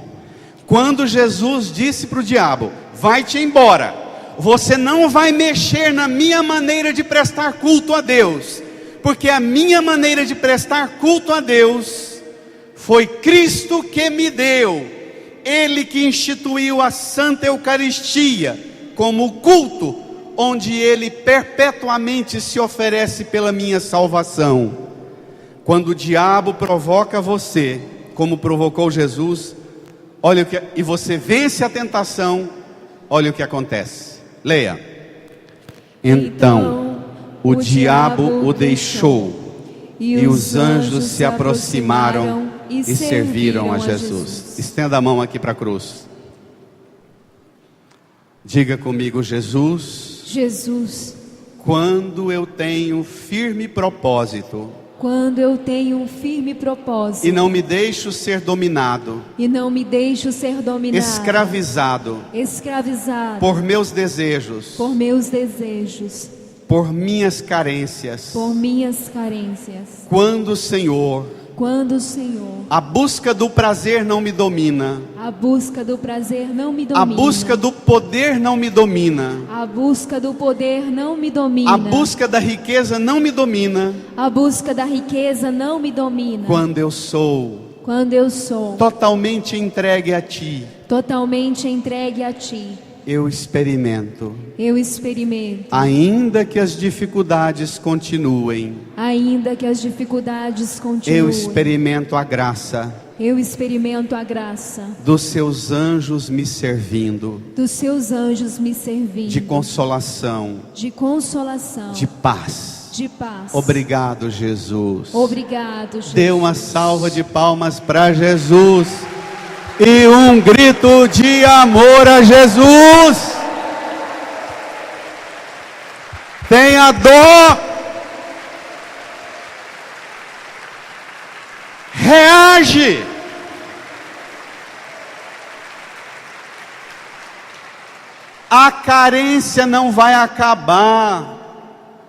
Quando Jesus disse para o diabo: vai-te embora, você não vai mexer na minha maneira de prestar culto a Deus, porque a minha maneira de prestar culto a Deus foi Cristo que me deu. Ele que instituiu a Santa Eucaristia como culto, onde Ele perpetuamente se oferece pela minha salvação. Quando o diabo provoca você, como provocou Jesus, olha o que, e você vence a tentação, olha o que acontece. Leia. Então o diabo o deixou, e os anjos se aproximaram e serviram a Jesus. Estenda a mão aqui para a cruz. Diga comigo: Jesus, Jesus, quando eu tenho firme propósito quando eu tenho um firme propósito e não me deixo ser dominado, e não me deixo ser dominado, escravizado por meus desejos, por meus desejos, por minhas carências. por minhas carências. Quando o Senhor, A busca do prazer não me domina, a busca do prazer não me a domina, busca do poder não me domina, a busca do poder não me domina, a busca da riqueza não me domina, a busca da riqueza não me domina. quando eu sou Quando eu sou totalmente entregue a Ti, totalmente entregue a Ti, eu experimento, ainda que as dificuldades continuem, ainda que as dificuldades eu continuem, experimento a graça eu experimento a graça dos Seus anjos me servindo, dos Seus anjos me servindo, de consolação, de consolação, de paz. de paz. Obrigado, Jesus. Obrigado, Jesus. Dê uma salva de palmas para Jesus e um grito de amor a Jesus. Tenha dó. Reage. A carência não vai acabar.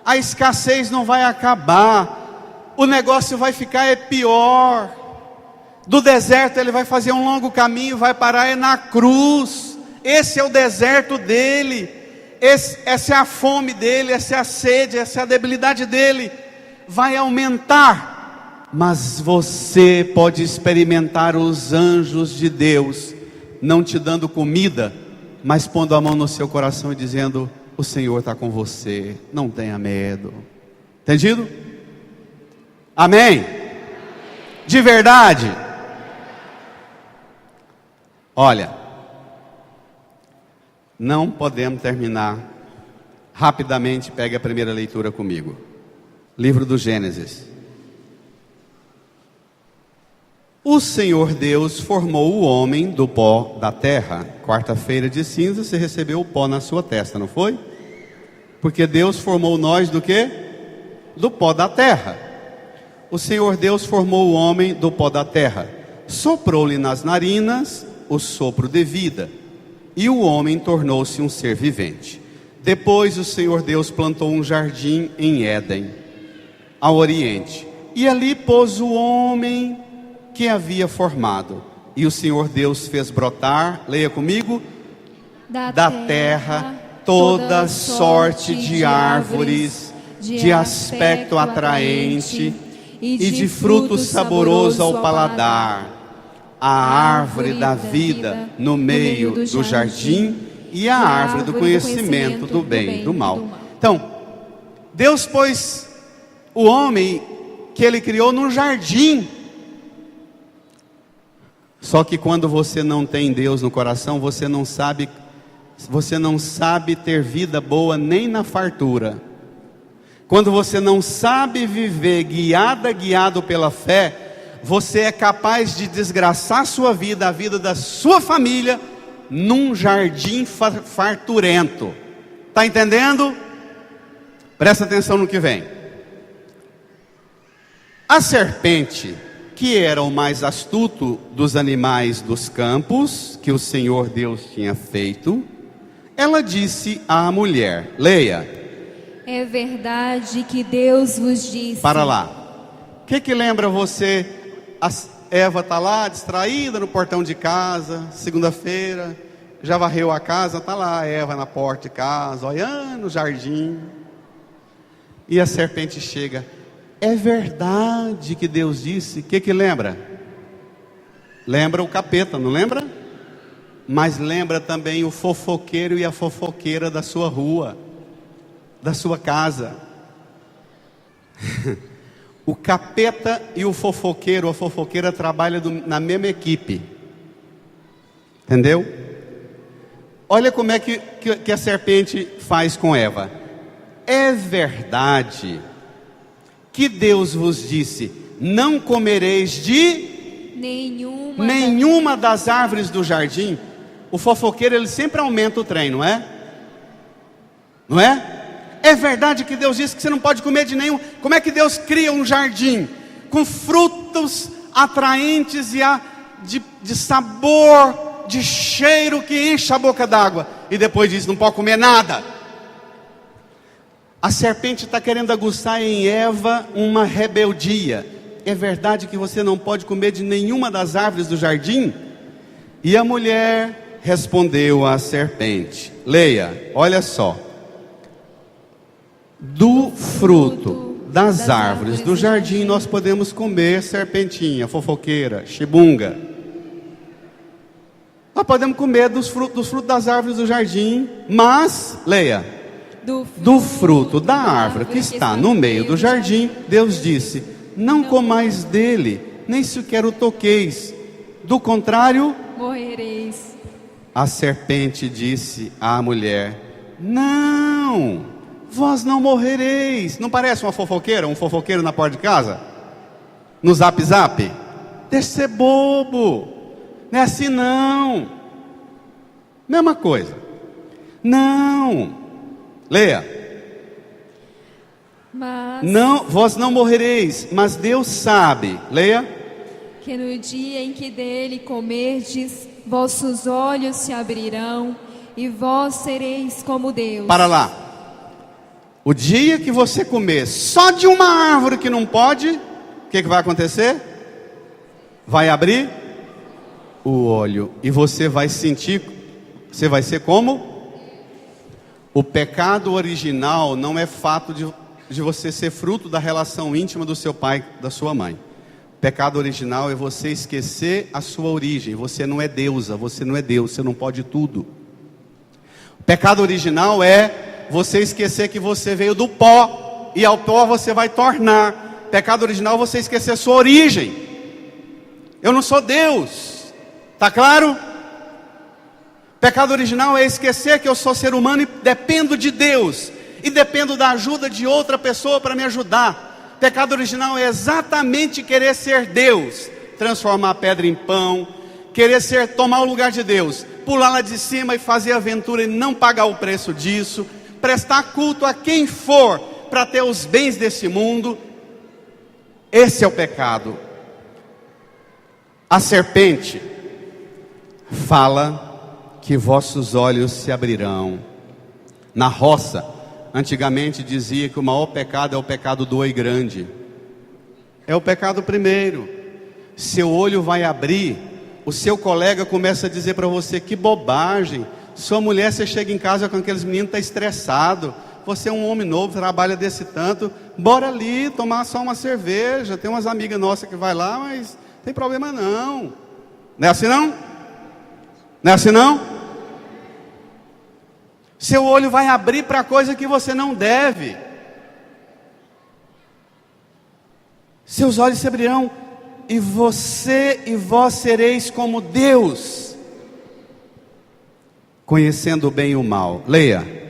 A escassez não vai acabar. O negócio vai ficar pior. Do deserto ele vai fazer um longo caminho, vai parar na cruz. Esse é o deserto dele. Essa é a fome dele, essa é a sede, essa é a debilidade dele. Vai aumentar. Mas você pode experimentar os anjos de Deus, não te dando comida, mas pondo a mão no seu coração e dizendo: o Senhor está com você, não tenha medo. Entendido? Amém? De verdade? Olha, não podemos terminar. Rapidamente, pegue a primeira leitura comigo. Livro do Gênesis. O Senhor Deus formou o homem do pó da terra. Quarta-feira de cinza, você recebeu o pó na sua testa, não foi? Porque Deus formou nós do quê? Do pó da terra. O Senhor Deus formou o homem do pó da terra. Soprou-lhe nas narinas o sopro de vida, e o homem tornou-se um ser vivente. Depois o Senhor Deus plantou um jardim em Éden, ao oriente, e ali pôs o homem que havia formado. E o Senhor Deus fez brotar, leia comigo, da terra toda sorte de árvores de aspecto atraente e de fruto saboroso ao paladar. A árvore da vida no meio do jardim e a árvore do conhecimento do bem e do mal. Então, Deus pôs o homem que Ele criou num jardim. Só que quando você não tem Deus no coração, você não sabe ter vida boa nem na fartura. Quando você não sabe viver guiado pela fé, você é capaz de desgraçar sua vida, a vida da sua família, num jardim farturento. Está entendendo? Presta atenção no que vem. A serpente, que era o mais astuto dos animais dos campos, que o Senhor Deus tinha feito, ela disse à mulher, leia. É verdade que Deus vos disse. Para lá. O que lembra você? A Eva está lá, distraída no portão de casa, segunda-feira, já varreu a casa, está lá a Eva na porta de casa, olhando no jardim. E a serpente chega. É verdade que Deus disse. O que lembra? Lembra o capeta, não lembra? Mas lembra também o fofoqueiro e a fofoqueira da sua rua, da sua casa. O capeta e o fofoqueiro, a fofoqueira trabalham na mesma equipe. Entendeu? Olha como é que a serpente faz com Eva. É verdade que Deus vos disse: não comereis de nenhuma das árvores do jardim. O fofoqueiro, ele sempre aumenta o trem, não é? Não é? É verdade que Deus disse que você não pode comer de nenhum. Como é que Deus cria um jardim com frutos atraentes e de sabor, de cheiro que enche a boca d'água, e depois diz, não pode comer nada? A serpente está querendo aguçar em Eva uma rebeldia. É verdade que você não pode comer de nenhuma das árvores do jardim? E a mulher respondeu à serpente. Leia, olha só. Do fruto das árvores do jardim nós podemos comer, serpentinha, fofoqueira, chibunga. Nós podemos comer dos frutos das árvores do jardim, mas, leia, do fruto da árvore que está no meio do jardim, Deus disse, não comais dele, nem sequer o toqueis, do contrário, morrereis. A serpente disse à mulher, não, vós não morrereis. Não parece uma fofoqueira, um fofoqueiro na porta de casa? No zap zap? Deixa de ser bobo, não é assim não. Mesma coisa. Não, leia. Não, vós não morrereis, mas Deus sabe, leia, que no dia em que dele comerdes, vossos olhos se abrirão e vós sereis como Deus. Para lá. O dia que você comer só de uma árvore que não pode, o que vai acontecer? Vai abrir o olho e você vai sentir, você vai ser como? O pecado original não é fato de você ser fruto da relação íntima do seu pai, da sua mãe. O pecado original é você esquecer a sua origem. Você não é deusa, você não é Deus, você não pode tudo. O pecado original é você esquecer que você veio do pó, e ao pó você vai tornar. Pecado original é você esquecer a sua origem. Eu não sou Deus, está claro? Pecado original é esquecer que eu sou ser humano e dependo de Deus, e dependo da ajuda de outra pessoa para me ajudar. Pecado original é exatamente querer ser Deus, transformar a pedra em pão, querer tomar o lugar de Deus, pular lá de cima e fazer aventura e não pagar o preço disso, prestar culto a quem for para ter os bens desse mundo. Esse é o pecado. A serpente fala que vossos olhos se abrirão. Na roça, antigamente dizia que o maior pecado é o pecado do oi grande. É o pecado primeiro. Seu olho vai abrir, o seu colega começa a dizer para você, que bobagem, sua mulher, você chega em casa com aqueles meninos, está estressado, você é um homem novo, trabalha desse tanto, bora ali tomar só uma cerveja, tem umas amigas nossas que vai lá, mas não tem problema não. Não é assim não? Não é assim não? Seu olho vai abrir para coisa que você não deve. Seus olhos se abrirão e você e vós sereis como Deus, conhecendo o bem e o mal. Leia.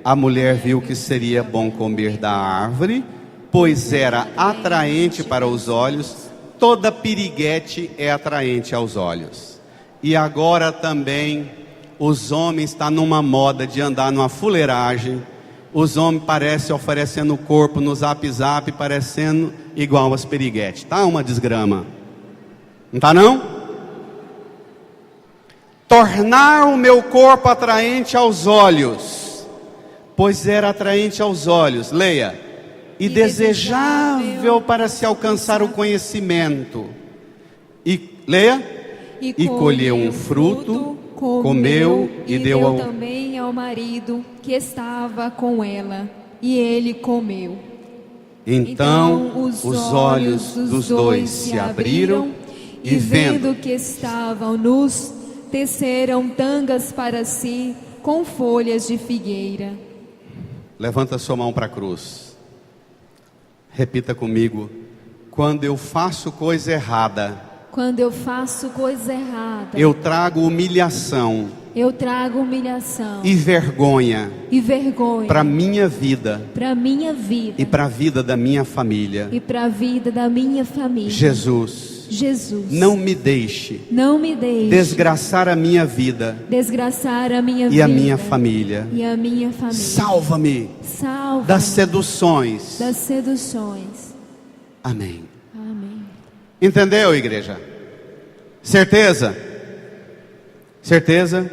A mulher viu que seria bom comer da árvore, pois era atraente para os olhos. Toda piriguete é atraente aos olhos. E agora também os homens estão numa moda de andar numa fuleiragem. Os homens parecem oferecendo o corpo no zap zap, parecendo igual as piriguetes. Tá uma desgrama. Não tá não? Tornar o meu corpo atraente aos olhos, pois era atraente aos olhos. Leia. E desejável para se alcançar o conhecimento. E leia. E colheu um fruto, comeu e deu também ao marido que estava com ela, e ele comeu. Então os olhos dos dois se abriram, e vendo que estavam nus, teceram tangas para si com folhas de figueira. Levanta sua mão para a cruz. Repita comigo. Quando eu faço coisa errada, quando eu faço coisa errada, eu trago humilhação. Eu trago humilhação e vergonha para minha vida, e para a vida da minha família. Jesus, Jesus, não me deixe não me deixe desgraçar a minha vida desgraçar a minha e vida a minha família. e a minha família. Salva-me Salva das seduções. das seduções. Amém. Amém. Entendeu, igreja? Certeza? Certeza?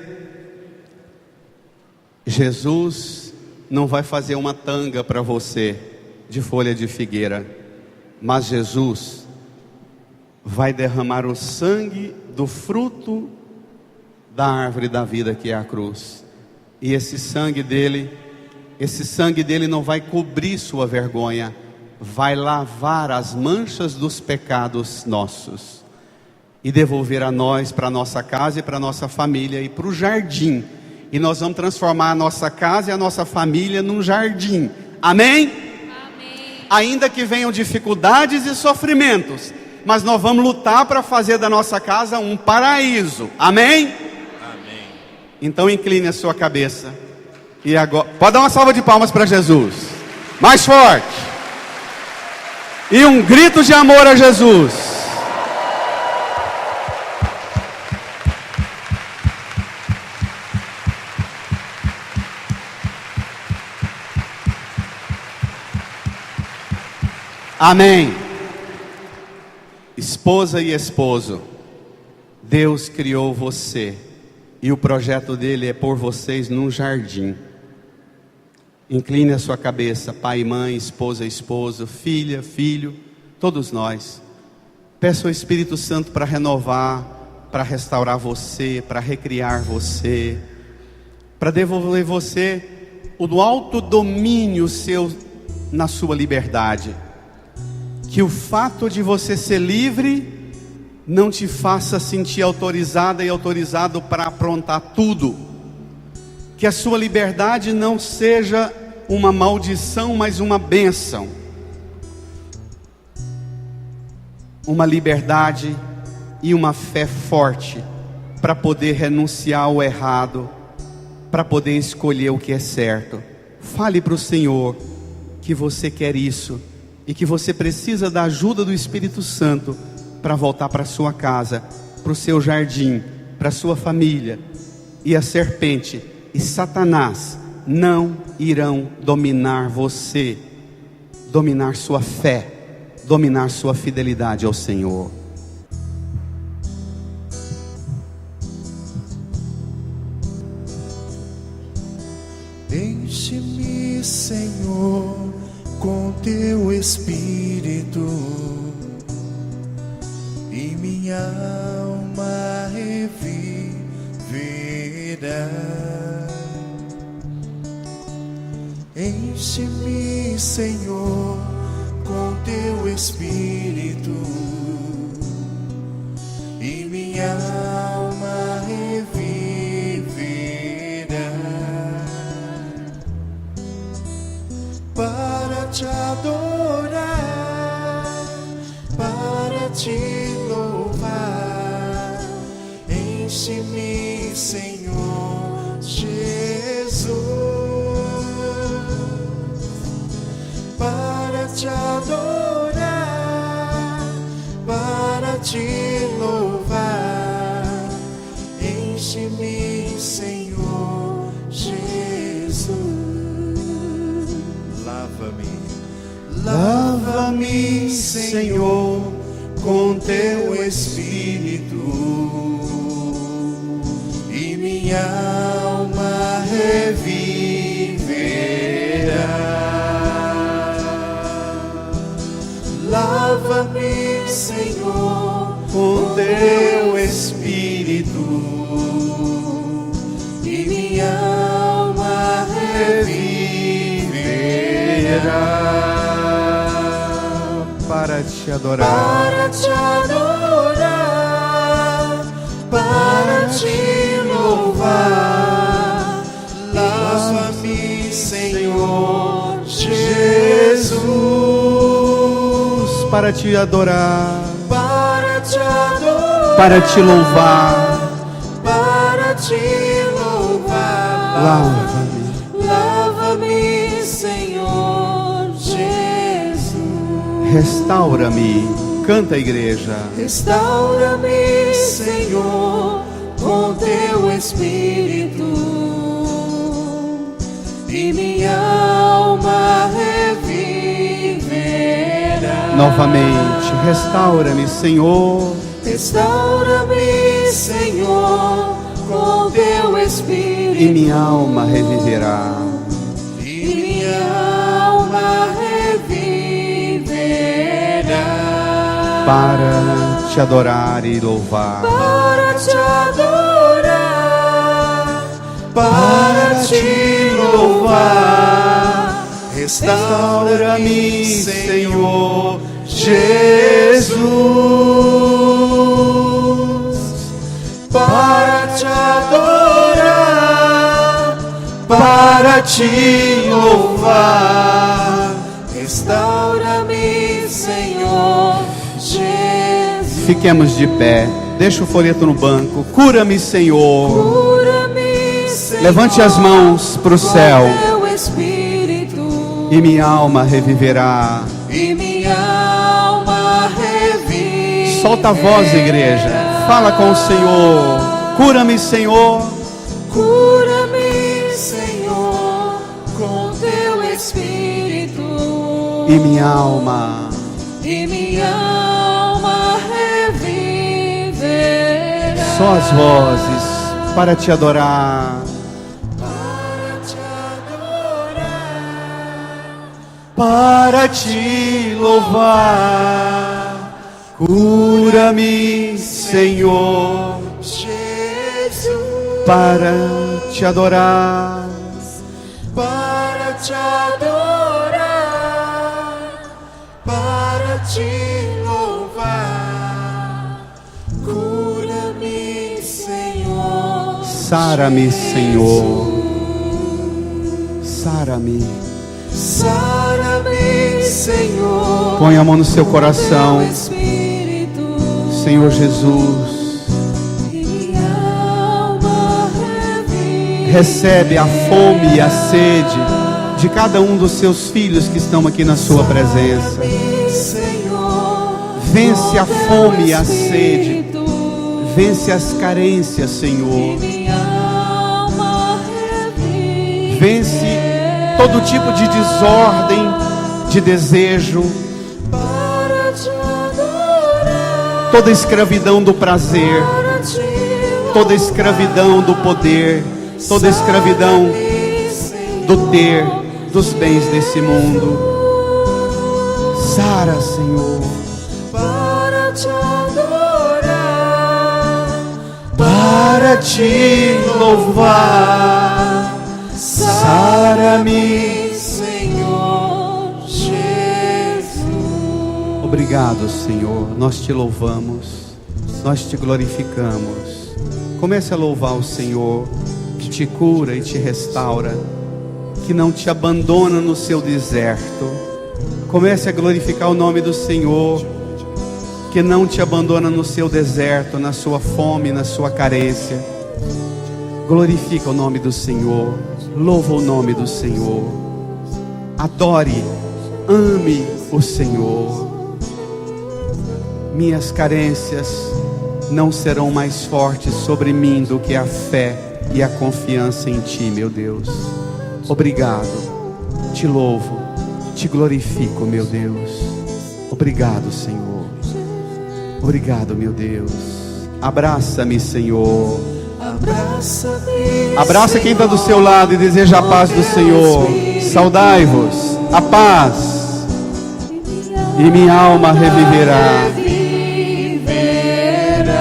Jesus não vai fazer uma tanga para você de folha de figueira, mas Jesus vai derramar o sangue do fruto da árvore da vida, que é a cruz. E esse sangue dele não vai cobrir sua vergonha, vai lavar as manchas dos pecados nossos e devolver a nós, para a nossa casa e para a nossa família e para o jardim. E nós vamos transformar a nossa casa e a nossa família num jardim. Amém? Amém. Ainda que venham dificuldades e sofrimentos, mas nós vamos lutar para fazer da nossa casa um paraíso. Amém? Amém. Então incline a sua cabeça. E agora, pode dar uma salva de palmas para Jesus. Mais forte. E um grito de amor a Jesus. Amém. Esposa e esposo, Deus criou você e o projeto dele é pôr vocês num jardim. Incline a sua cabeça, pai e mãe, esposa e esposo, filha, filho, todos nós. Peça ao Espírito Santo para renovar, para restaurar você, para recriar você, para devolver você o alto domínio seu na sua liberdade. Que o fato de você ser livre não te faça sentir autorizada e autorizado para aprontar tudo. Que a sua liberdade não seja uma maldição, mas uma bênção. Uma liberdade e uma fé forte para poder renunciar ao errado, para poder escolher o que é certo. Fale para o Senhor que você quer isso e que você precisa da ajuda do Espírito Santo para voltar para sua casa, para o seu jardim, para a sua família. E a serpente e Satanás não irão dominar você, dominar sua fé, dominar sua fidelidade ao Senhor. Enche-me, Senhor, com teu Espírito, e minha alma reviverá. Enche-me, Senhor, com teu Espírito, e minha alma reviverá, para te adorar, para te louvar. Enche-me, Senhor Jesus, para te adorar, para te louvar. Enche-me, Senhor Jesus. Lava-me, Senhor, com teu Espírito, e minha alma reviverá. Lava-me, Senhor, com teu Espírito, e minha alma reviverá. Para te adorar, Para te adorar, para te louvar. Lava-me, Senhor Jesus, para te adorar, para te adorar, para te louvar. para te louvar. Lava-me, Lava-me, Senhor Jesus. restaura-me, Canta a igreja. Restaura-me, Senhor, com teu Espírito, e minha alma reviverá. Novamente, restaura-me, Senhor. Restaura-me, Senhor, com teu Espírito, E minha alma reviverá. e minha alma reviverá. Para te adorar e louvar. Para te adorar, para te louvar. Restaura-me, Senhor Jesus, para te adorar, para te louvar. Restaura-me, Senhor Jesus. Fiquemos de pé. Deixa o folheto no banco. Cura-me, Senhor. Cura-me, Senhor, Levante as mãos para o céu. com teu Espírito, E minha alma reviverá. e minha alma reviverá. Solta a voz, igreja. Fala com o Senhor. Cura-me, Senhor. Cura-me, Senhor, com teu Espírito, E minha alma. e minha alma reviverá. Só as vozes para te adorar. Para te adorar, Para te louvar. Cura-me, Senhor. Jesus, Para te adorar. para te adorar, para te louvar. Cura-me, Senhor. Sara-me, Senhor. Sara-me. Sara-me, Senhor. Põe a mão no seu coração. Teu Espírito, Senhor Jesus, e minha alma reviverá. recebe a fome e a sede de cada um dos seus filhos que estão aqui na sua presença. Senhor, Vence a fome e a sede. Espírito, Vence as carências, Senhor. minha alma reviverá. Vence todo tipo de desordem, de desejo, Para te adorar, toda escravidão do prazer, para te toda escravidão do poder, toda escravidão do ter, dos bens desse mundo. Sara, Senhor, para te adorar, para te louvar. Sara-me. Senhor Jesus. Obrigado, Senhor. Nós te louvamos, nós te glorificamos. Comece a louvar o Senhor, que te cura e te restaura, que não te abandona no seu deserto. Comece a glorificar o nome do Senhor, que não te abandona no seu deserto, na sua fome, na sua carência. Glorifica o nome do Senhor, louva o nome do Senhor, adore, ame o Senhor. Minhas carências não serão mais fortes sobre mim do que a fé e a confiança em Ti, meu Deus. Obrigado, te louvo, te glorifico, meu Deus. Obrigado, Senhor. Obrigado, meu Deus. Abraça-me, Senhor. Abraça-me, Abraça quem está do seu lado e deseja a paz do Senhor. Saudai-vos, a paz, e minha alma reviverá.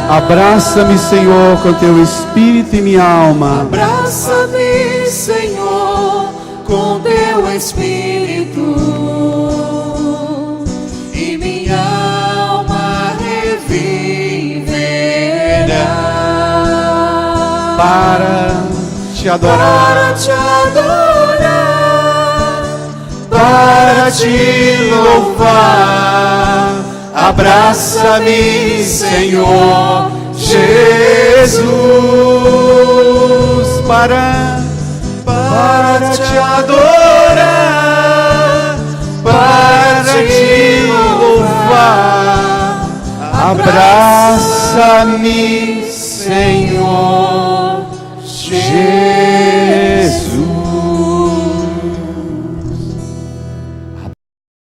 Abraça-me, Senhor, com teu espírito e minha alma. Abraça-me, Senhor, com teu Espírito, e minha alma reviverá. Para te adorar, Para te adorar, para te louvar. Abraça-me, Senhor Jesus, para te adorar, para te louvar. Abraça-me, Senhor Jesus.